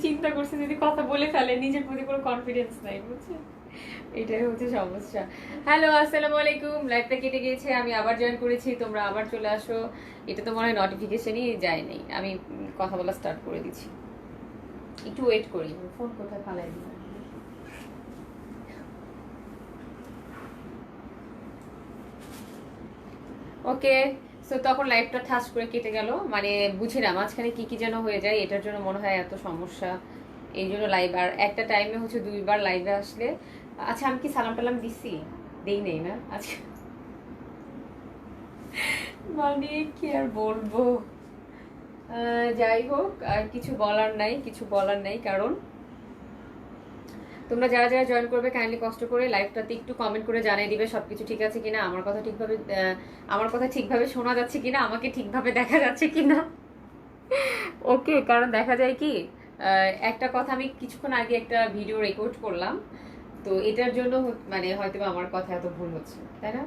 চিন্তা করছে যদি কথা বলে ফেলে, নিজের প্রতি কোনো কনফিডেন্স নাই, বুঝছেন? এটাই হচ্ছে সমস্যা। হ্যালো, আসসালামু আলাইকুম। লাইভটা কেটে গিয়েছে, আমি আবার জয়েন করেছি, তোমরা আবার চলে আসো। এটা তো মনে হয় নোটিফিকেশনই যায়নি, আমি কথা বলা স্টার্ট করে দিচ্ছি, একটু ওয়েট করি। ফোন কোথায় ফালাই দিলাম? ওকে, সো তখন লাইভটা ঠাস করে কেটে গেল, মানে বুঝি না মাঝখানে কি কি যেন হয়ে যায়, এটার জন্য মনে হয় এত সমস্যা। এই জন্য লাইভ আর একটা টাইমে হচ্ছে দুইবার লাইভে আসলে। আচ্ছা, আমি কি সালাম টালাম দিছি? দেই নেই না আজকে, মানে কি আর বলবো। যাই হোক, আর কিছু বলার নাই, কিছু বলার নাই, কারণ তোমরা যারা যারা জয়েন করবে কাইন্ডলি কষ্ট করে লাইভটাতে একটু কমেন্ট করে জানিয়ে দিবে সবকিছু ঠিক আছে কিনা, আমার কথা ঠিকভাবে শোনা যাচ্ছে কিনা, আমাকে ঠিকভাবে দেখা যাচ্ছে কিনা। ওকে, কারণ দেখা যায় কি, একটা কথা আমি কিছুক্ষণ আগে একটা ভিডিও রেকর্ড করলাম, তো এটার জন্য মানে হয়তো আমার কথা এত ভুল হচ্ছে, তাই না?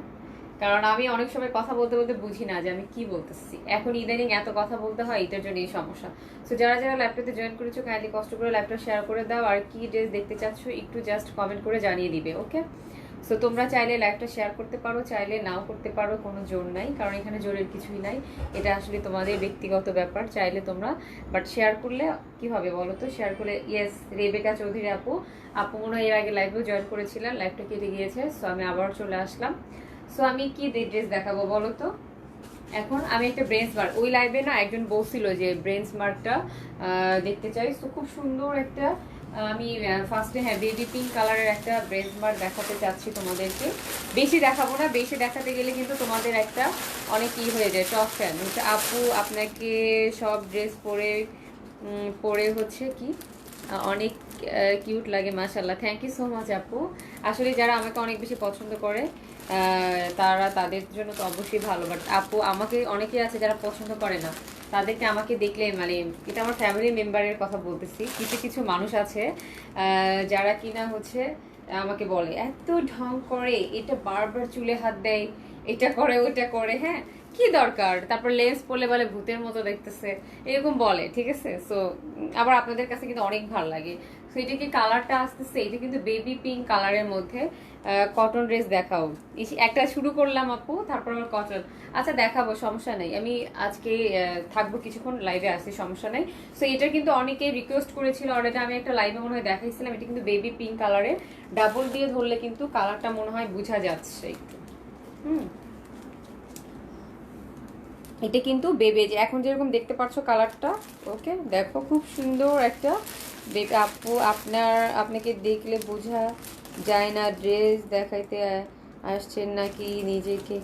কারণ আমি অনেক সময় কথা বলতে বলতে বুঝি না যে আমি কি বলতেছি, এখন ইদানিং এত কথা বলতে হয়, এটার জন্য এই সমস্যা। সো যারা যারা ল্যাপটপে জয়েন করেছো কাইন্ডলি কষ্ট করে ল্যাপটপ শেয়ার করে দাও, আর কি ড্রেস দেখতে চাচ্ছ একটু জাস্ট কমেন্ট করে জানিয়ে দিবে। ওকে, সো তোমরা চাইলে লাইভটা শেয়ার করতে পারো, চাইলে নাও করতে পারো, কোনো জোর নাই, কারণ এখানে জোরের কিছুই নাই, এটা আসলে তোমাদের ব্যক্তিগত ব্যাপার। চাইলে তোমরা, বাট শেয়ার করলে কি হবে বলো তো? শেয়ার করলে, ইয়েস, রেবেকা চৌধুরী আপু, আপু মনে হয় এর আগে লাইভেও জয়েন করেছিলেন, লাইভটা কেটে গিয়েছে, সো আমি আবার চলে আসলাম। সো আমি কি ড্রেস দেখাবো বলো তো? এখন আমি একটা ব্রেন্স মার্ক, ওই লাইভে না একজন বলছিল যে ব্রেন্স মার্কটা দেখতে চাই, তো খুব সুন্দর একটা, আমি ফার্স্টে হ্যাঁ বেবি পিঙ্ক কালারের একটা ব্রেন্স মার্ক দেখাতে চাচ্ছি তোমাদেরকে। বেশি দেখাবো না, বেশি দেখাতে গেলে কিন্তু তোমাদের একটা অনেক ই হয়ে যায়, টপ ফ্যান হচ্ছে আপু, আপনাকে সব ড্রেস পরে পরে হচ্ছে কি অনেক কিউট লাগে, মাশাল্লাহ, থ্যাংক ইউ সো মাচ আপু। আসলে যারা আমাকে অনেক বেশি পছন্দ করে তারা, তাদের জন্য তো অবশ্যই ভালো, বাট আপু আমাকে অনেকেই আছে যারা পছন্দ করে না, তাদেরকে আমাকে দেখলে, মানে এটা আমার ফ্যামিলি মেম্বারের কথা বলতেছি, কিছু কিছু মানুষ আছে যারা কিনা হচ্ছে আমাকে বলে এত ঢং করে, এটা বারবার চুলে হাত দেয়, এটা করে ওটা করে, হ্যাঁ কি দরকার, তারপর লেন্স পরলে বলে ভূতের মতো দেখতেছে, এরকম বলে, ঠিক আছে? সো আবার আপনাদের কাছে কিন্তু অনেক ভালো লাগে। সো এটা কি কালারটা আসতেছে, এটা কিন্তু বেবি পিঙ্ক কালারের মধ্যে কটন ড্রেস দেখাও। একটা শুরু করলাম আপু, তারপর আবার কটন, আচ্ছা দেখাবো, সমস্যা নেই, আমি আজকে থাকবো কিছুক্ষণ লাইভে আসছি, সমস্যা নেই। সো এটা কিন্তু অনেকে রিকোয়েস্ট করেছিল অলরেডি, আমি একটা লাইভে মনে হয় দেখাইছিলাম, এটা কিন্তু বেবি পিঙ্ক কালারের, ডাবল দিয়ে ধরলে কিন্তু কালারটা মনে হয় বোঝা যাচ্ছে একটু। এটা কিন্তু বেবে, যে এখন যেরকম দেখতে পাচ্ছ কালারটা, ওকে দেখো খুব সুন্দর একটা বেবি। আপু আপনাকে দেখলে বোঝা যায় না ড্রেস দেখাইতে আসছেন নাকি নিজেকে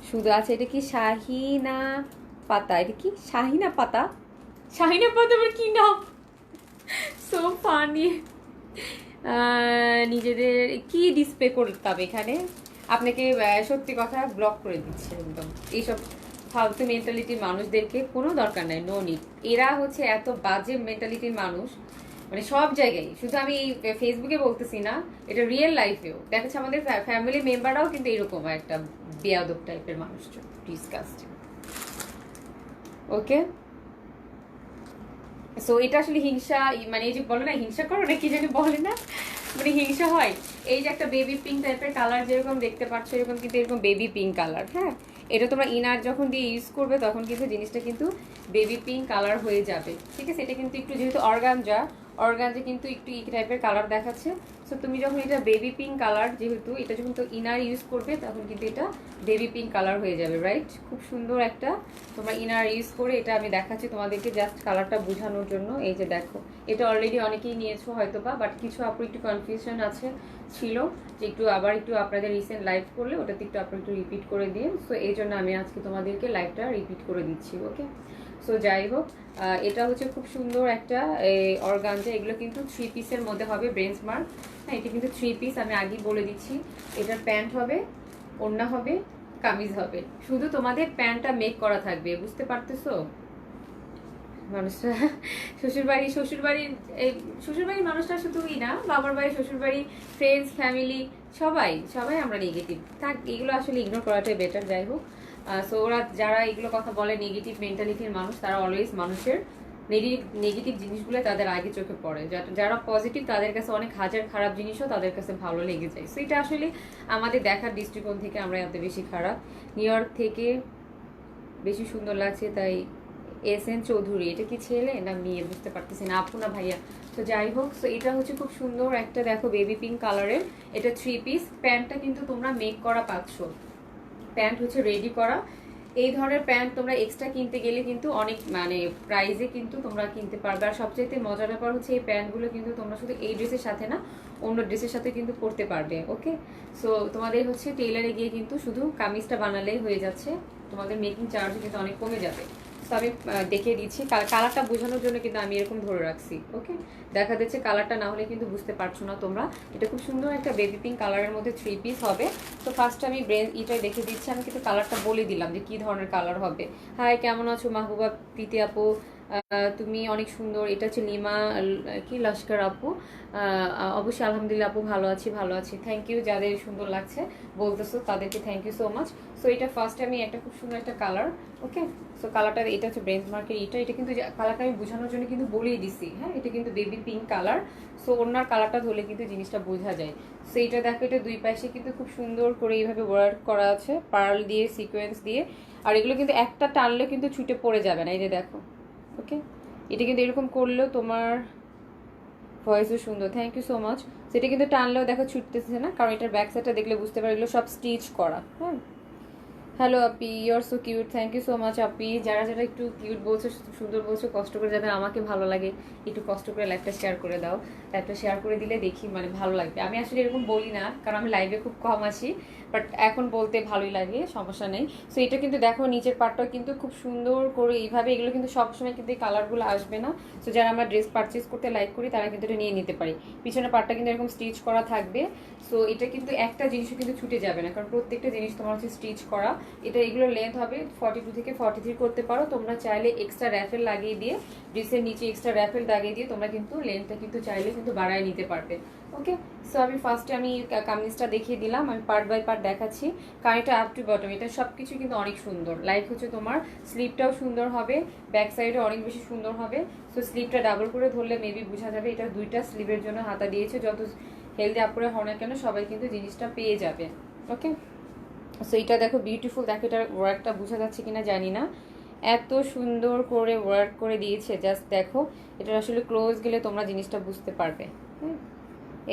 শুধু। আছে এটা কি শাহিনা পাতা? এটা কি শাহিনা পাতা? শাহিনা পাতা আবার কি নাম? So funny. নিজেদের কি ডিসপ্লে করতাম এখানে? আপনাকে সত্যি কথা ব্লক করে দিচ্ছে একদম, এইসব ফালতু মেন্টালিটির মানুষদেরকে কোনো দরকার নাই, নো নিড। এরা হচ্ছে এত বাজে মেন্টালিটির মানুষ, মানে সব জায়গায়, শুধু আমি এই ফেসবুকে বলতেছি না, এটা রিয়েল লাইফেও দেখা যাচ্ছে, আমাদের ফ্যামিলি মেম্বাররাও কিন্তু এরকম একটা বেয়াদব টাইপের মানুষজন, ডিসকাস্টিং। ওকে, সো এটা আসলে হিংসা, মানে এই যে বলে না হিংসা করো না কি জানি বলে না, মানে হিংসা হয়। এই যে একটা বেবি পিঙ্ক টাইপের কালার যেরকম দেখতে পাচ্ছ, এরকম কিন্তু এরকম বেবি পিঙ্ক কালার, হ্যাঁ এটা তোমরা ইনার যখন দিয়ে ইউজ করবে তখন কিন্তু জিনিসটা কিন্তু বেবি পিঙ্ক কালার হয়ে যাবে, ঠিক আছে? এটা কিন্তু একটু যেহেতু অর্গানজা কিন্তু একটু ই টাইপের কালার দেখাচ্ছে। সো তুমি যখন এটা বেবি পিঙ্ক কালার, যেহেতু এটা যখন তো ইনার ইউজ করবে তখন কিন্তু এটা বেবি পিঙ্ক কালার হয়ে যাবে, রাইট? খুব সুন্দর একটা, তোমরা ইনার ইউজ করে, এটা আমি দেখাচ্ছি তোমাদেরকে জাস্ট কালারটা বোঝানোর জন্য। এই যে দেখো, এটা অলরেডি অনেকেই নিয়েছো হয়তো বা, বাট কিছু আপুর একটু কনফিউশন আছে ছিল, যে একটু আবার একটু আপনাদের রিসেন্ট লাইভ করলে ওটাতে একটু আপনার একটু রিপিট করে দিন। সো এই জন্য আমি আজকে তোমাদেরকে লাইভটা রিপিট করে দিচ্ছি। ওকে, সো যাই হোক, এটা হচ্ছে খুব সুন্দর একটা অর্গানজা, এগুলো কিন্তু 3 পিসের মধ্যে হবে, ব্রেন্স মার্ক, হ্যাঁ এটা কিন্তু 3 পিস, আমি আগেই বলে দিচ্ছি। এটার প্যান্ট হবে, ওড়না হবে, কামিজ হবে, শুধু তোমাদের প্যান্টটা মেক করা থাকবে, বুঝতে পারতেছো? মানুষরা শ্বশুরবাড়ির মানুষরা শুধুই না, বাবার বাড়ি, শ্বশুরবাড়ি, ফ্রেন্ডস, ফ্যামিলি, সবাই সবাই আমরা নেগেটিভ থাক, এগুলো আসলে ইগনোর করাটাই বেটার। যাই হোক, সো ওরা যারা এগুলো কথা বলে নেগেটিভ মেন্টালিটির মানুষ, তারা অলওয়েজ মানুষের নেগেটিভ জিনিসগুলো তাদের আগে চোখে পড়ে, যারা পজিটিভ তাদের কাছে অনেক হাজার খারাপ জিনিসও তাদের কাছে ভালো লেগে যায়। সো এটা আসলে আমাদের দেখার দৃষ্টিকোণ থেকে আমরা এত বেশি খারাপ। নিউ ইয়র্ক থেকে বেশি সুন্দর লাগছে তাই এস এন চৌধুরী, এটা কি ছেলে না মেয়ে বুঝতে পারতেছি না, আপু না ভাইয়া। তো যাই হোক, সো এটা হচ্ছে খুব সুন্দর একটা দেখো বেবি পিঙ্ক কালারের, এটা 3 পিস। প্যান্টটা কিন্তু তোমরা মেক করা পাচ্ছ, প্যান্ট হচ্ছে রেডি করা। এই ধরনের প্যান্ট তোমরা এক্সট্রা কিনতে গেলে কিন্তু অনেক মানে প্রাইজে কিন্তু তোমরা কিনতে পারবে। আর সবচেয়ে মজার ব্যাপার হচ্ছে এই প্যান্টগুলো কিন্তু তোমরা শুধু এই ড্রেসের সাথে না, অন্য ড্রেসের সাথে কিন্তু পরতে পারবে। ওকে, সো তোমাদের হচ্ছে টেইলারে গিয়ে কিন্তু শুধু কামিজটা বানালেই হয়ে যাচ্ছে, তোমাদের মেকিং চার্জ কিন্তু অনেক কমে যাবে। তো আমি দেখিয়ে দিচ্ছি, কালারটা বোঝানোর জন্য কিন্তু আমি এরকম ধরে রাখছি। ওকে, দেখা যাচ্ছে কালারটা না হলে কিন্তু বুঝতে পারছো না তোমরা। এটা খুব সুন্দর একটা বেবি পিঙ্ক কালারের মধ্যে 3 পিস হবে। তো ফার্স্টে আমি এটাই দেখে দিচ্ছি, আমি কিন্তু কালারটা বলে দিলাম যে কি ধরনের কালার হবে। হাই, কেমন আছো মাহবুবা প্রীতি আপু? তুমি অনেক সুন্দর। এটা হচ্ছে লিমা কি লস্কর আপু, অবশ্যই আলহামদুলিল্লাহ আপু, ভালো আছি ভালো আছি। থ্যাংক ইউ, যাদের সুন্দর লাগছে বলতেছো তাদেরকে thank you so much. So এটা ফার্স্টে আমি একটা খুব সুন্দর একটা কালার। ওকে, সো কালারটা এটা হচ্ছে ব্রেঞ্চ মার্কের, এটা কিন্তু কালারটা আমি বোঝানোর জন্য কিন্তু বলেই দিছি। হ্যাঁ, এটা কিন্তু বেবি পিঙ্ক কালার। সো ওনার কালারটা ধরলে কিন্তু জিনিসটা বোঝা যায়। সো এটা দেখো, এটা দুই পাশে কিন্তু খুব সুন্দর করে এইভাবে ওয়ার্ক করা আছে পার্ল দিয়ে, সিকোয়েন্স দিয়ে। আর এগুলো কিন্তু একটা টানলে কিন্তু ছুটে পড়ে যাবে না, এই যে দেখো। ওকে, এটা কিন্তু এরকম করলেও তোমার ভয়েসও সুন্দর, থ্যাংক ইউ সো মাচ। সেটা কিন্তু টানলেও দেখো ছুটতেছে না, কারণ এটার ব্যাক সাইডটা দেখলে বুঝতে পারো এগুলো সব স্টিচ করা। হ্যাঁ, হ্যালো আপি, you are so cute, thank you so much আপি। যারা যারা একটু কিউট বলছো, সুন্দর বলছো, কষ্ট করে যাদের আমাকে ভালো লাগে, একটু কষ্ট করে লাইভটা শেয়ার করে দাও। লাইভটা শেয়ার করে দিলে দেখি মানে ভালো লাগবে। আমি আসলে এরকম বলি না, কারণ আমি লাইভে খুব কম আসি, বাট এখন বলতে ভালোই লাগে, সমস্যা নেই। সো এটা কিন্তু দেখো নিচের পার্টটাও কিন্তু খুব সুন্দর করে এইভাবে, এগুলো কিন্তু সবসময় কিন্তু এই কালারগুলো আসবে না। সো যারা আমরা ড্রেস পারচেস করতে লাইক করি তারা কিন্তু এটা নিয়ে নিতে পারি। পিছনের পার্টটা কিন্তু এরকম স্টিচ করা থাকবে। সো এটা কিন্তু একটা জিনিসও কিন্তু ছুটে যাবে না, কারণ প্রত্যেকটা জিনিস তোমার হচ্ছে স্টিচ করা। এটা এগুলো লেন্থ হবে 42 থেকে 43 করতে পারো। তোমরা চাইলে এক্সট্রা র্যাফেল লাগিয়ে দিয়ে, ড্রেসের নিচে এক্সট্রা র্যাফেল লাগিয়ে দিয়ে তোমরা কিন্তু লেন্থটা কিন্তু চাইলে কিন্তু বাড়ায় নিতে পারবে। ওকে, সো আমি ফার্স্টে আমি কামিজটা দেখিয়ে দিলাম, আমি পার্ট বাই পার্ট দেখাচ্ছি। কারণ এটা আপ টু বটম, এটা সব কিছু কিন্তু অনেক সুন্দর। লাইক হচ্ছে তোমার স্লিপটাও সুন্দর হবে, ব্যাক সাইডে অনেক বেশি সুন্দর হবে। সো স্লিপটা ডাবল করে ধরলে মেবি বোঝা যাবে এটা দুইটা স্লিভের জন্য হাতা দিয়েছে। যত হেলদি আপুরে হও না কেন সবাই কিন্তু জিনিসটা পেয়ে যাবে। ওকে, সো এটা দেখো বিউটিফুল, দেখো এটার ওয়ার্কটা বোঝা যাচ্ছে কিনা জানি না, এত সুন্দর করে ওয়ার্ক করে দিয়েছে। জাস্ট দেখো, এটা আসলে ক্লোজ গেলে তোমরা জিনিসটা বুঝতে পারবে। হ্যাঁ,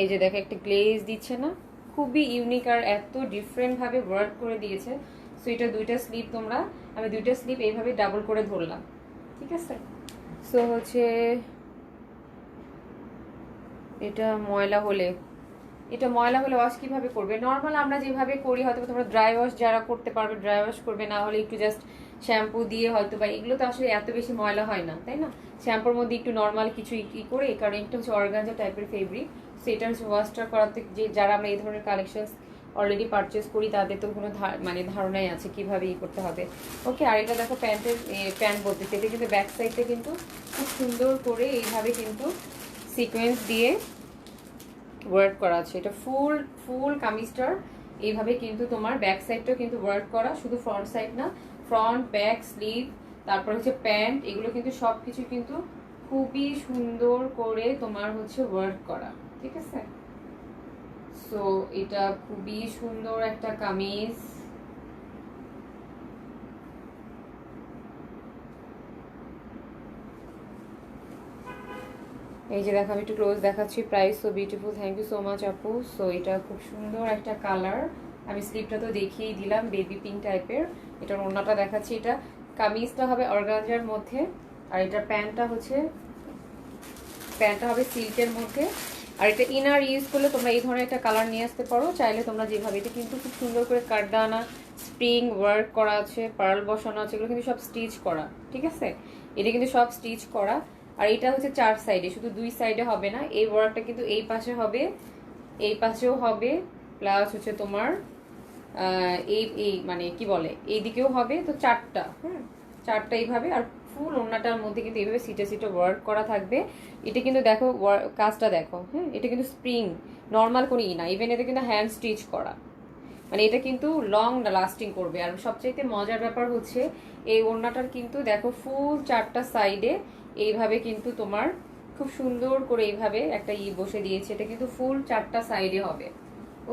এই যে দেখো একটা গ্লেজ দিচ্ছে না, খুবই ইউনিক আর এত ডিফারেন্টভাবে ওয়ার্ক করে দিয়েছে। সো এটা দুইটা স্লিপ তোমরা, আমি দুইটা স্লিপ এইভাবে ডাবল করে ধরলাম, ঠিক আছে। সো হচ্ছে এটা ময়লা হলে ওয়াশ কিভাবে করবে? নর্মাল আমরা যেভাবে করি, হয়তো তোমরা ড্রাই ওয়াশ যারা করতে পারবে ড্রাই ওয়াশ করবে, না হলে একটু জাস্ট শ্যাম্পু দিয়ে হয়তো বা, এগুলো তো আসলে এত বেশি ময়লা হয় না, তাই না? শ্যাম্পুর মধ্যে একটু নর্মাল কিছু ই করে, কারণ এটা হচ্ছে অর্গানজা টাইপের ফেব্রিক। সেটা হচ্ছে ওয়াশটা করাতে, যে যারা আমরা এই ধরনের কালেকশন অলরেডি পারচেস করি তাদের তো কোনো মানে ধারণাই আছে কিভাবে ই করতে হবে। ওকে, আর এটা দেখো প্যান্ট বলতেছে, এটা কিন্তু ব্যাক সাইডটা কিন্তু খুব সুন্দর করে এইভাবে কিন্তু সিকোয়েন্স দিয়ে ওয়ার্ক করা আছে। এটা ফুল কামিজটার এইভাবে কিন্তু তোমার ব্যাক সাইডটাও কিন্তু ওয়ার্ক করা, শুধু ফ্রন্ট সাইড না, ফ্রন্ট ব্যাক স্লিভ, তারপর হচ্ছে প্যান্ট, এগুলো কিন্তু সব কিছু কিন্তু খুবই সুন্দর করে তোমার হচ্ছে ওয়ার্ক করা, ঠিক আছে। সো এটা খুবই সুন্দর একটা কামিজ। এই যে দেখো, আমি একটু ক্লোজ দেখাচ্ছি, price so beautiful, thank you so much আপু। সো এটা খুব সুন্দর একটা কালার, আমি স্লিপটা তো দেখিয়েই দিলাম, বেবি পিঙ্ক টাইপের। এটার ওড়নাটা দেখাচ্ছি, এটা কামিজটা হবে অর্গানজার মধ্যে, আর এটার প্যান্টটা হবে সিল্কের মধ্যে। আর এটা ইনার ইউজ করলে তোমরা এই ধরনের একটা কালার নিয়ে আসতে পারো, চাইলে তোমরা যেভাবে। এটা কিন্তু খুব সুন্দর করে কাটদানা স্প্রিং ওয়ার্ক করা আছে, পার্ল বসানো আছে, এগুলো কিন্তু সব স্টিচ করা, ঠিক আছে। এটা কিন্তু সব স্টিচ করা। আর এটা হচ্ছে 4 সাইডে, শুধু 2 সাইডে হবে না, এই ওয়ার্কটা কিন্তু এই পাশে হবে, এই পাশেও হবে, প্লাস হচ্ছে তোমার এই মানে কি বলে এইদিকেও হবে। তো 4টা, হ্যাঁ 4টা এইভাবে। আর ফুল ওড়নাটার মধ্যে কিন্তু এইভাবে সিটে ওয়ার্ক করা থাকবে। এটা কিন্তু দেখো কাজটা দেখো, হ্যাঁ এটা কিন্তু স্প্রিং, নর্মাল কোনো ই না, ইভেন এটা কিন্তু হ্যান্ড স্টিচ করা, মানে এটা কিন্তু লং লাস্টিং করবে। আর সবচাইতে মজার ব্যাপার হচ্ছে এই ওড়নাটার কিন্তু দেখো ফুল 4টা সাইডে এইভাবে কিন্তু তোমার খুব সুন্দর করে এইভাবে একটা বসে দিয়েছে। এটা কিন্তু ফুল 4টা সাইডে হবে।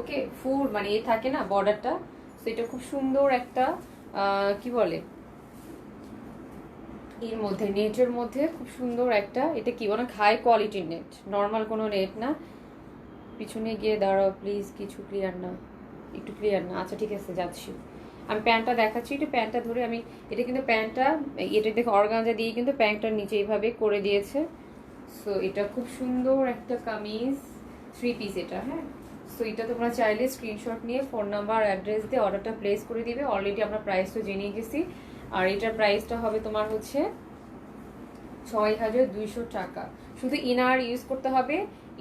ওকে, ফুল মানে থাকে না বর্ডারটা, তো এটা খুব সুন্দর একটা কি বলে এর মধ্যে নেটের মধ্যে খুব সুন্দর একটা, এটা কি অনেক হাই কোয়ালিটির নেট, নর্মাল কোনো নেট না। পিছনে গিয়ে দাঁড়াও প্লিজ, কিছু ক্লিয়ার না, একটু ক্লিয়ার না। আচ্ছা ঠিক আছে, যাচ্ছি। আমি প্যান্টটা দেখাচ্ছি, একটু প্যান্টটা ধরে আমি, এটা কিন্তু প্যান্টটা, এটা দেখো অর্গানজা দিয়ে কিন্তু প্যান্টটার নিচে এইভাবে করে দিয়েছে। সো এটা খুব সুন্দর একটা কামিজ, 3 পিস এটা। হ্যাঁ, সো এটা তোমরা চাইলে স্ক্রিনশট নিয়ে ফোন নাম্বার অ্যাড্রেস দিয়ে অর্ডারটা প্লেস করে দিবে। অলরেডি আমরা প্রাইস তো জেনে গেছি, আর এটার প্রাইসটা হবে তোমার হচ্ছে 6200 টাকা। শুধু ইনার ইউজ করতে হবে।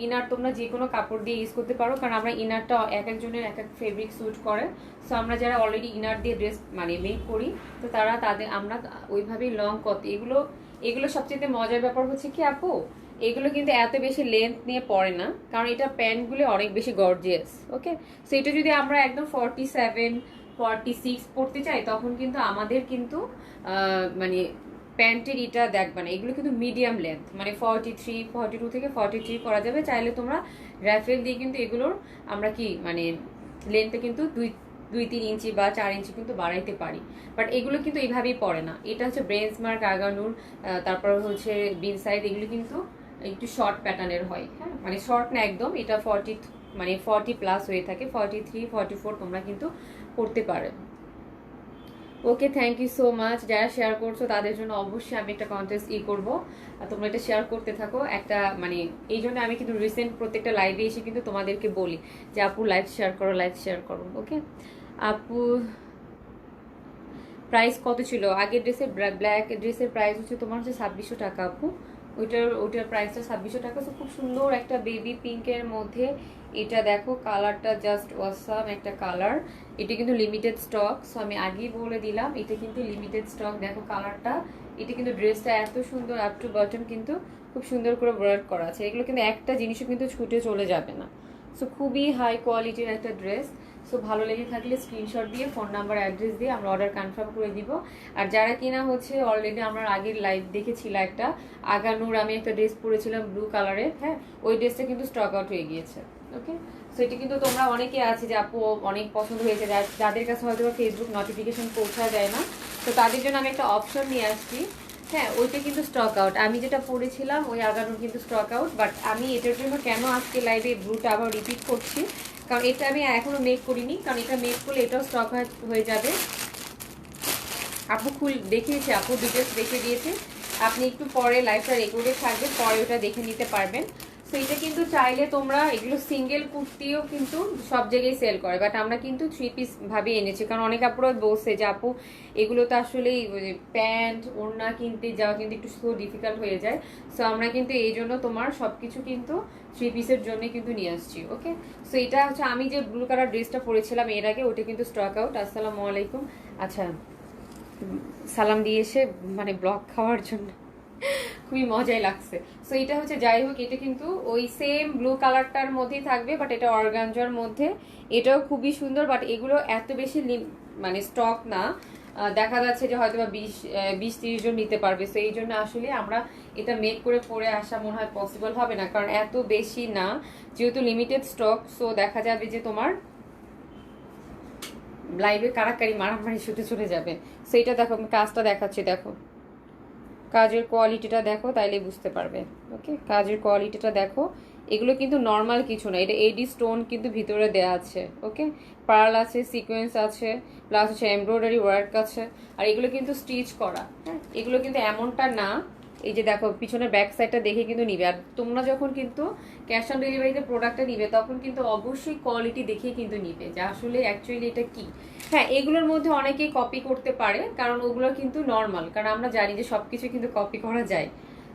ইনার তোমরা যে কোনো কাপড় দিয়ে ইউজ করতে পারো, কারণ আমরা ইনারটা এক একজনের এক এক ফেব্রিক স্যুট করে। সো আমরা যারা অলরেডি ইনার দিয়ে ড্রেস মানে মেক করি, তো তাদের আমরা ওইভাবেই লং কত এগুলো এগুলো সবচেয়ে মজার ব্যাপার হচ্ছে কি আপু, এগুলো কিন্তু এত বেশি লেন্থ নিয়ে পড়ে না, কারণ এটা প্যান্টগুলো অনেক বেশি গর্জিয়াস। ওকে, সো এটা যদি আমরা একদম 47 46 পড়তে চাই, তখন কিন্তু আমাদের কিন্তু মানে প্যান্টের এটা দেখবে না, এগুলো কিন্তু মিডিয়াম লেন্থ, মানে 43 42 থেকে 43 করা যাবে। চাইলে তোমরা র্যাফেল দিয়ে কিন্তু এগুলোর আমরা কি মানে লেন্থে কিন্তু 2-3 ইঞ্চি বা 4 ইঞ্চি কিন্তু বাড়াইতে পারি। বাট এগুলো কিন্তু এইভাবেই পড়ে না। এটা হচ্ছে ব্রেন্সমার্ক, আগানুর, তারপর হচ্ছে বিন সাইড, এগুলো কিন্তু একটু শর্ট প্যাটার্নের হয়। হ্যাঁ, মানে শর্ট না একদম, এটা 40 মানে 40 প্লাস হয়ে থাকে, 43 44 তোমরা কিন্তু করতে পারো। ওকে, থ্যাংক ইউ সো মাচ। যারা শেয়ার করছো তাদের জন্য অবশ্যই আমি একটা কন্টেস্ট করবো, আর তোমরা এটা শেয়ার করতে থাকো। একটা মানে এই জন্য আমি কিন্তু রিসেন্ট প্রত্যেকটা লাইভে এসে কিন্তু তোমাদেরকে বলি যে আপু লাইভ শেয়ার করো, লাইভ শেয়ার করো। ওকে আপু, প্রাইস কত ছিল আগের ড্রেসের? ব্ল্যাক ড্রেসের প্রাইস হচ্ছে তোমার হচ্ছে 2600 টাকা আপু। ওইটার প্রাইসটা 2600 টাকা। তো খুব সুন্দর একটা বেবি পিঙ্কের মধ্যে, এটা দেখো কালারটা জাস্ট অসাম একটা কালার। এটা কিন্তু লিমিটেড স্টক, সো আমি আগেই বলে দিলাম এটা কিন্তু লিমিটেড স্টক। দেখো কালারটা, এটা কিন্তু ড্রেসটা এত সুন্দর, আপ টু বটম কিন্তু খুব সুন্দর করে ওয়ার্ক করা আছে। এগুলো কিন্তু একটা জিনিসও কিন্তু ছুটে চলে যাবে না। সো খুবই হাই কোয়ালিটির একটা ড্রেস। সো ভালো লেগে থাকলে স্ক্রিনশট দিয়ে ফোন নাম্বার অ্যাড্রেস দিয়ে আমরা অর্ডার কনফার্ম করে দিব। আর যারা কিনা হচ্ছে অলরেডি আমরা আগের লাইভ দেখেছিল একটা আগানুর, আমি একটা ড্রেস পরেছিলাম ব্লু কালারের। হ্যাঁ, ওই ড্রেসটা কিন্তু স্টক আউট হয়ে গিয়েছে। ওকে, সো এটা কিন্তু তোমরা অনেকে আছে যে আপু অনেক পছন্দ হয়েছে, যাদের কাছে হয়তো ফেসবুক নোটিফিকেশন পৌঁছা যায় না, তো তাদের জন্য আমি একটা অপশন নিয়ে আসছি। হ্যাঁ, ওইটা কিন্তু স্টক আউট। আমি যেটা পরেছিলাম ওই আগানুর কিন্তু স্টক আউট। বাট আমি এটার জন্য কেন আজকে লাইভে ব্লুটা আবার রিপিট করছি, কারণ এটা আমি এখনো মেক করিনি, কারণ এটা মেক করলে এটাও স্টক হয়ে যাবে। আপু দেখিয়েছি, আপু ডিটেলস দেখে দিয়েছে। আপনি একটু পরে লাইভটা রেকর্ডে থাকবে, পরে ওটা দেখে নিতে পারবেন। সো এটা কিন্তু চাইলে তোমরা এগুলো সিঙ্গেল কুর্তিও কিন্তু সব জায়গায় সেল করে, বাট আমরা কিন্তু 3 পিস ভাবে এনেছি, কারণ অনেক আপুরা বলছে যে আপু এগুলো তো আসলে প্যান্ট ওড়না কিনতে যাওয়া কিন্তু একটু সো ডিফিকাল্ট হয়ে যায়। সো আমরা কিন্তু এই জন্য তোমার সবকিছু কিন্তু 3 পিসের জন্য কিন্তু নিয়ে আসছি। ওকে, সো এটা হচ্ছে আমি যে ব্লু কালার ড্রেসটা পরেছিলাম এর আগে, ওটা কিন্তু স্টক আউট। আসসালামু আলাইকুম। আচ্ছা, সালাম দিয়ে এসে মানে ব্লগ খাওয়ার জন্য খুবই মজাই লাগছে। সো এটা হচ্ছে যাই হোক, এটা কিন্তু ওই সেম ব্লু কালারটার মধ্যেই থাকবে, বাট এটা অর্গানজার মধ্যে। এটাও খুবই সুন্দর, বাট এগুলো এত বেশি মানে স্টক না। দেখা যাচ্ছে যে হয়তো বা 20-30 জন নিতে পারবে। সো এই জন্য আসলে আমরা এটা মেক করে পরে আসা মনে হয় পসিবল হবে না, কারণ এত বেশি না, যেহেতু লিমিটেড স্টক। সো দেখা যাবে যে তোমার লাইভে কারাকারি মারামারি ছুটে চলে যাবে। সেইটা দেখো, আমি কাজটা দেখাচ্ছি, দেখো কাজের কোয়ালিটিটা দেখো, তাইলে বুঝতে পারবে। ওকে, কাজের কোয়ালিটিটা দেখো। এগুলো কিন্তু নর্মাল কিছু না, এটা এডি স্টোন কিন্তু ভিতরে দেয়া আছে। ওকে, পার্ল আছে, সিকোয়েন্স আছে, প্লাস হচ্ছে এমব্রয়ডারি ওয়ার্ক আছে, আর এগুলো কিন্তু স্টিচ করা। হ্যাঁ, এগুলো কিন্তু এমনটা না, এই যে দেখো পিছনের ব্যাক সাইডটা দেখে কিন্তু নিবে। আর তোমরা যখন কিন্তু ক্যাশ অন ডেলিভারিতে প্রোডাক্টটা নিবে, তখন কিন্তু অবশ্যই কোয়ালিটি দেখে কিন্তু নিবে যে আসলে অ্যাকচুয়ালি এটা কি। হ্যাঁ, এগুলোর মধ্যে অনেকেই কপি করতে পারে, কারণ ওগুলো কিন্তু নর্মাল, কারণ আমরা জানি যে সবকিছু কিন্তু কপি করা যায়।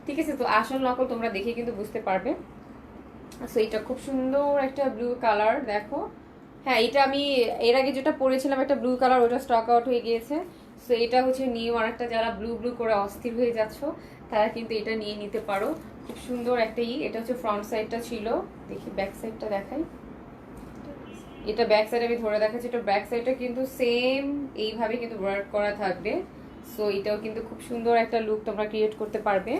ঠিক আছে, তো আসল নকল তোমরা দেখে কিন্তু বুঝতে পারবে। সো এটা খুব সুন্দর একটা ব্লু কালার, দেখো। হ্যাঁ, এটা আমি এর আগে যেটা পরেছিলাম একটা ব্লু কালার, ওটা স্টক আউট হয়ে গিয়েছে। সো এটা হচ্ছে নিউ আরেকটা, যারা ব্লু ব্লু করে অস্থির হয়ে যাচ্ছ তারা কিন্তু এটা নিয়ে নিতে পারো। খুব সুন্দর একটা এটা হচ্ছে ফ্রন্ট সাইডটা ছিল, দেখি ব্যাক সাইডটা দেখাই। এটা ব্যাক সাইড আমি ধরে দেখাচ্ছি, এটা ব্যাক সাইডটা কিন্তু সেম এইভাবে কিন্তু ওয়ার্ক করা থাকবে। সো এটাও কিন্তু খুব সুন্দর একটা লুক তোমরা ক্রিয়েট করতে পারবে।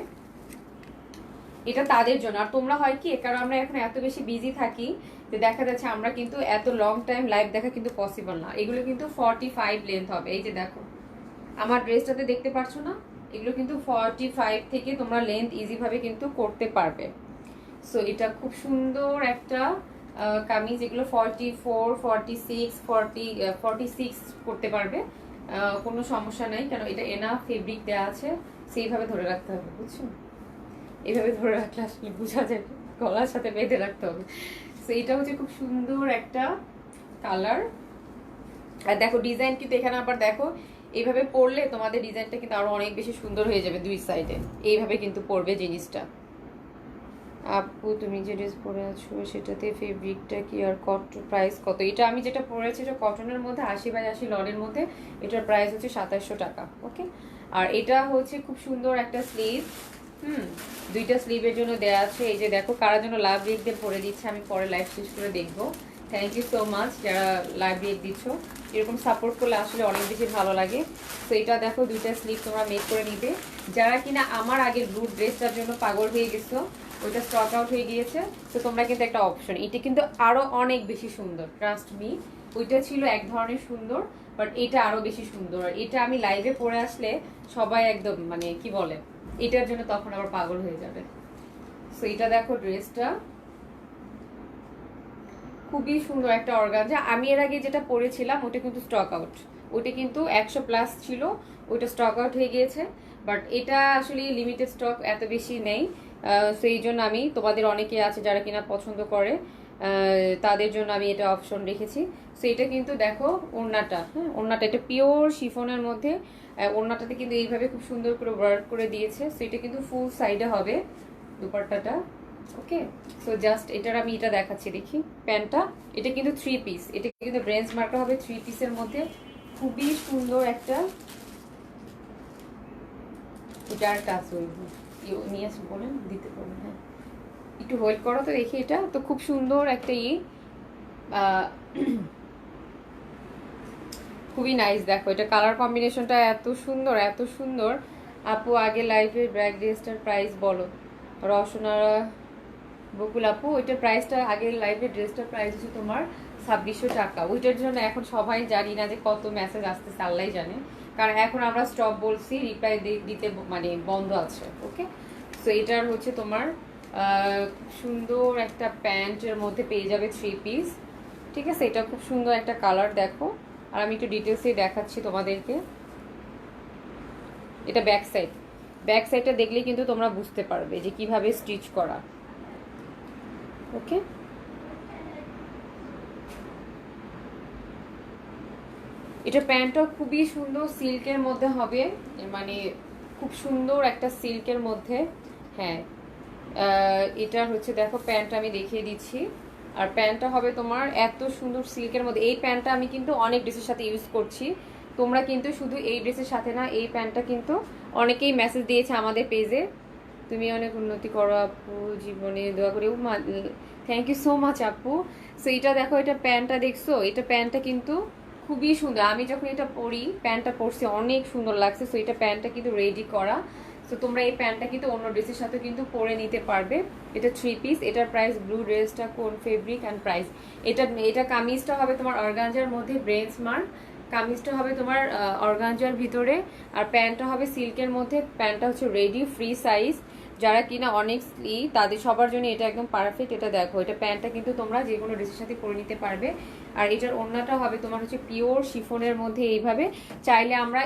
এটা তাদের জন্য। আর তোমরা হয় কি, কারণ আমরা এখন এত বেশি বিজি থাকি যে দেখা যাচ্ছে আমরা কিন্তু এত লং টাইম লাইভ দেখা কিন্তু পসিবল না। এগুলো কিন্তু 45 লেন্থ হবে। এই যে দেখো আমার ড্রেসটাতে দেখতে পাচ্ছ না, এগুলো কিন্তু 45 থেকে তোমরা লেন্থ ইজি ভাবে কিন্তু করতে পারবে। সো এটা খুব সুন্দর একটা কামিজ, এগুলো 44, 46, 46 করতে পারবে, কোনো সমস্যা নাই। কারণ এটা এনা ফেব্রিক দেওয়া আছে, সেইভাবে ধরে রাখতে হবে, বুঝছো? এইভাবে ধরে রাখলে আসলে বোঝা যায়, গলার সাথে বেঁধে রাখতে হবে। সো এটা হচ্ছে খুব সুন্দর একটা কালার। আর দেখো ডিজাইন কিন্তু এখানে আবার দেখো এইভাবে পরলে তোমাদের ডিজাইনটা কিন্তু আরো অনেক বেশি সুন্দর হয়ে যাবে দুই সাইডে। এইভাবে কিন্তু পরবে জিনিসটা। আপু তুমি যে ড্রেস পরে আছো সেটাতে ফেব্রিকটা কি আর কত, প্রাইস কত? এটা আমি যেটা পরেছি এটা কটনের মধ্যে 80/80 লনের মধ্যে, এটার প্রাইস হচ্ছে 2700 টাকা। ওকে, আর এটা হচ্ছে খুব সুন্দর একটা স্লিভ, দুইটা স্লিভের জন্য দেয়া আছে। এই যে দেখো কারা জন্য লাভ রিয়েক্ট দিয়ে পরে দিচ্ছে, আমি পরে লাইভ শেষ করে দেখবো। থ্যাংক ইউ সো মাচ যারা লাইভ রিয়েক্ট দিচ্ছ, এরকম সাপোর্ট করলে আসলে অনেক বেশি ভালো লাগে। তো এটা দেখো দুইটা স্লিভ তোমরা মেক করে নিবে। যারা কিনা আমার আগের ব্লু ড্রেসটার জন্য পাগল হয়ে গেছো, ওইটা স্টক আউট হয়ে গিয়েছে, তো তোমরা কিন্তু একটা অপশন, এটা কিন্তু আরো অনেক বেশি সুন্দর, ট্রাস্ট মি। ওইটা ছিল এক ধরনের সুন্দর, বাট এটা আরো বেশি সুন্দর। আর এটা আমি লাইভে পরে আসলে সবাই একদম মানে কি বলে, এটার জন্য তখন আবার পাগল হয়ে যাবে। সো এটা দেখো ড্রেসটা খুবই সুন্দর একটা অর্গানজা। আমি এর আগে যেটা পরেছিলাম ওটা কিন্তু স্টক আউট, ওটা কিন্তু 100+ ছিল, ওইটা স্টক আউট হয়ে গিয়েছে। বাট এটা আসলে লিমিটেড স্টক, এত বেশি নেই। সেই জন্য আমি, তোমাদের অনেকে আছে যারা কিনা পছন্দ করে, তাদের জন্য আমি এটা অপশন রেখেছি। সো এটা কিন্তু দেখো ওড়নাটা, ওড়নাটা এটা পিওর শিফনের মধ্যে, ওড়নাটাতে কিন্তু এইভাবে খুব সুন্দর করে ওয়ার্ক করে দিয়েছে। সো এটা কিন্তু ফুল সাইডে হবে দুপাট্টাটা। ওকে, সো জাস্ট এটার আমি এটা দেখাচ্ছি, দেখি প্যান্টটা। এটা কিন্তু 3 পিস, এটা কিন্তু ব্রেঞ্চ মার্কা হবে 3 পিসের মধ্যে, খুবই সুন্দর একটা। এটা আর কাজ নিয়ে আসুন, বলেন দিতে পারবেন? হ্যাঁ একটু হোল্ড করো তো দেখি। এটা তো খুব সুন্দর একটা খুবই নাইস। দেখো এটা কালার কম্বিনেশনটা এত সুন্দর, এত সুন্দর। আপু আগে লাইভের ব্র্যাক ড্রেসটার প্রাইস বলো। রসনারা বকুল আপু, ওইটার প্রাইসটা আগের লাইভের ড্রেসটার প্রাইস হচ্ছে তোমার 2600 টাকা। ওইটার জন্য এখন সবাই জানি না যে কত মেসেজ আসতেছে, আল্লাহ জানে। কারণ এখন আমরা স্টপ বলছি, রিপ্লাই দিতে মানে বন্ধ আছে। ওকে, সো এটার হচ্ছে তোমার সুন্দর একটা প্যান্টের মধ্যে পেয়ে যাবে 3 পিস। ঠিক আছে, এটা খুব সুন্দর একটা কালার দেখো। আর আমি একটু ডিটেলসে দেখাচ্ছি তোমাদেরকে। এটা ব্যাক সাইড, ব্যাক সাইডটা দেখলেই কিন্তু তোমরা বুঝতে পারবে যে কিভাবে স্টিচ করা। ওকে, এটা প্যান্টটা খুবই সুন্দর, সিল্কের মধ্যে হবে, মানে খুব সুন্দর একটা সিল্কের মধ্যে। হ্যাঁ, এটা হচ্ছে দেখো প্যান্টটা আমি দেখিয়ে দিচ্ছি। আর প্যান্টটা হবে তোমার এত সুন্দর সিল্কের মধ্যে। এই প্যান্টটা আমি কিন্তু অনেক ড্রেসের সাথে ইউজ করছি। তোমরা কিন্তু শুধু এই ড্রেসের সাথে না, এই প্যান্টটা কিন্তু অনেকেই মেসেজ দিয়েছে আমাদের পেজে, তুমি অনেক উন্নতি করো আপু, জীবনে দোয়া করি। থ্যাংক ইউ সো মাচ আপু। সো এটা দেখো, এটা প্যান্টটা দেখছো, এটা প্যান্টটা কিন্তু খুবই সুন্দর। আমি যখন এটা পরি, প্যান্টটা পরছি অনেক সুন্দর লাগছে। সো এটা প্যান্টটা কিন্তু রেডি করা। সো তোমরা এই প্যান্টটা কিন্তু অন্য ড্রেসের সাথে কিন্তু পরে নিতে পারবে। এটা 3 পিস, এটার প্রাইস, ব্লু ড্রেসটা কোন ফেব্রিক অ্যান্ড প্রাইস? এটা কামিজটা হবে তোমার অর্গানজার মধ্যে ব্রেঞ্চ মার্ক, কামিজটা হবে তোমার অর্গানজার ভিতরে, আর প্যান্টটা হবে সিল্কের মধ্যে। প্যান্টটা হচ্ছে রেডি ফ্রি সাইজ, যারা কিনা অনেক তাদের সবার জন্য এটা একদম পারফেক্ট। এটা দেখো, এটা প্যান্টটা কিন্তু তোমরা যে কোনো ড্রেসের সাথে পরে নিতে পারবে। আর এটার ওড়নাটা হবে তোমার হচ্ছে পিওর শিফনের মধ্যে। এইভাবে চাইলে আমরা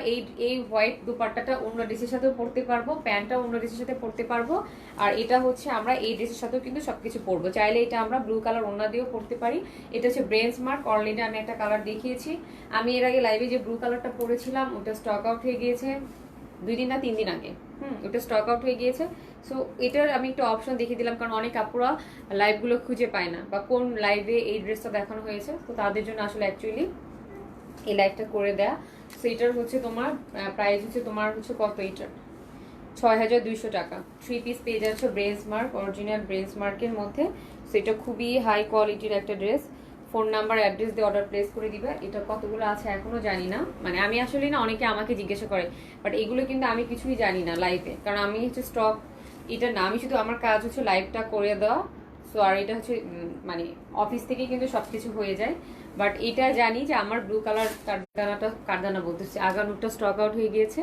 এই হোয়াইট দুপাট্টাটা অন্য ড্রেসের সাথেও পরতে পারবো, প্যান্টটা অন্য ড্রেসের সাথে পরতে পারবো। আর এটা হচ্ছে আমরা এই ড্রেসের সাথেও কিন্তু সবকিছু পরবো। চাইলে এটা আমরা ব্লু কালার ওড়না দিয়েও পরতে পারি। এটা হচ্ছে ব্রেঞ্চ মার্ক, অলরেডি আমি একটা কালার দেখিয়েছি। আমি এর আগে লাইভে যে ব্লু কালারটা পরেছিলাম ওটা স্টক আউট হয়ে গিয়েছে 2 দিন না 3 দিন আগে। ওটা স্টক আউট হয়ে গিয়েছে। সো এটার আমি একটা অপশন দেখিয়ে দিলাম, কারণ অনেক আপুরা লাইভগুলো খুঁজে পায় না, বা কোন লাইভে এই ড্রেসটা দেখানো হয়েছে। তো তাদের জন্য আসলে অ্যাকচুয়ালি এই লাইভটা করে দেয়া। সো এটার হচ্ছে তোমার প্রাইস হচ্ছে তোমার হচ্ছে কত, এটার 6200 টাকা। 3 পিস পেয়ে যাচ্ছ ব্রেঞ্চ মার্ক, অরিজিনাল ব্রেঞ্চ মার্কের মধ্যে। সো এটা খুবই হাই কোয়ালিটির একটা ড্রেস। ফোন নাম্বার অ্যাড্রেস দিয়ে অর্ডার প্লেস করে দিবে। এটা কতগুলো আছে এখনো জানি না, মানে আমি আসলে না, অনেকে আমাকে জিজ্ঞাসা করে, বাট এগুলো কিন্তু আমি কিছুই জানি না লাইভে, কারণ আমি হচ্ছে স্টক এটা না, আমি শুধু আমার কাজ হচ্ছে লাইভটা করে দেওয়া। সো আর এটা হচ্ছে মানে অফিস থেকে কিন্তু সবকিছু হয়ে যায়। বাট এটা জানি যে আমার ব্লু কালার কারদানা বলতেছি আগানুরটা স্টক আউট হয়ে গিয়েছে।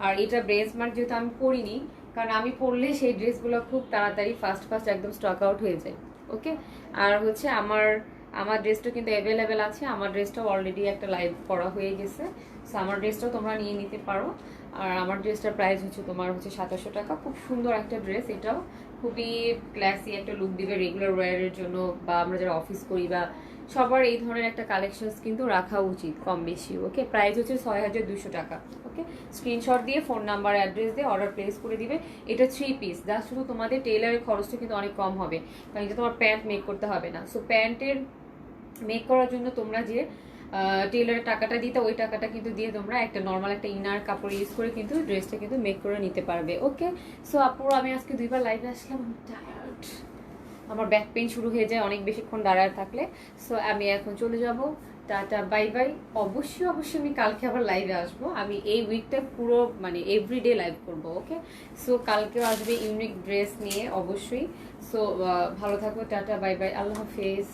আর এটা ব্রেস মার্ক যেহেতু আমি পরিনি, কারণ আমি পরলে সেই ড্রেসগুলো খুব তাড়াতাড়ি ফার্স্ট ফার্স্ট একদম স্টক আউট হয়ে যায়। ওকে, আর হচ্ছে আমার আমার ড্রেসটা কিন্তু অ্যাভেলেবেল আছে। আমার ড্রেসটাও অলরেডি একটা লাইভ করা হয়ে গেছে। সো আমার ড্রেসটাও তোমরা নিয়ে নিতে পারো। আর আমার ড্রেসটার প্রাইস হচ্ছে তোমার হচ্ছে 2700 টাকা। খুব সুন্দর একটা ড্রেস, এটাও খুবই ক্লাসি একটা লুক দিবে রেগুলার ওয়্যারের জন্য, বা আমরা যারা অফিস করি বা সবার এই ধরনের একটা কালেকশনস কিন্তু রাখা উচিত কম বেশি। ওকে, প্রাইস হচ্ছে 6200 টাকা। ওকে, স্ক্রিনশট দিয়ে ফোন নাম্বার অ্যাড্রেস দিয়ে অর্ডার প্লেস করে দিবে। এটা 3 পিস, যা শুধু তোমাদের টেইলারের খরচটা কিন্তু অনেক কম হবে, কারণ এটা তোমার প্যান্ট মেক করতে হবে না। সো প্যান্টের মেক করার জন্য তোমরা যে টেইলারের টাকাটা দিতে, ওই টাকাটা কিন্তু দিয়ে তোমরা একটা নর্মাল একটা ইনার কাপড় ইউজ করে কিন্তু ড্রেসটা কিন্তু মেক করে নিতে পারবে। ওকে, সো আপুর আমি আজকে 2বার লাইভে আসলাম, টায়ার্ড, আমার ব্যাক পেইন শুরু হয়ে যায় অনেক বেশিক্ষণ দাঁড়ায় থাকলে। সো আমি এখন চলে যাব, টাটা বাই বাই। অবশ্যই অবশ্যই আমি কালকে আবার লাইভে আসবো। আমি এই উইকটা পুরো মানে এভরিডে লাইভ করব। ওকে, সো কালকেও আসবে ইউনিক ড্রেস নিয়ে অবশ্যই। সো ভালো থাকো, টাটা বাই বাই, আল্লাহ হাফেজ।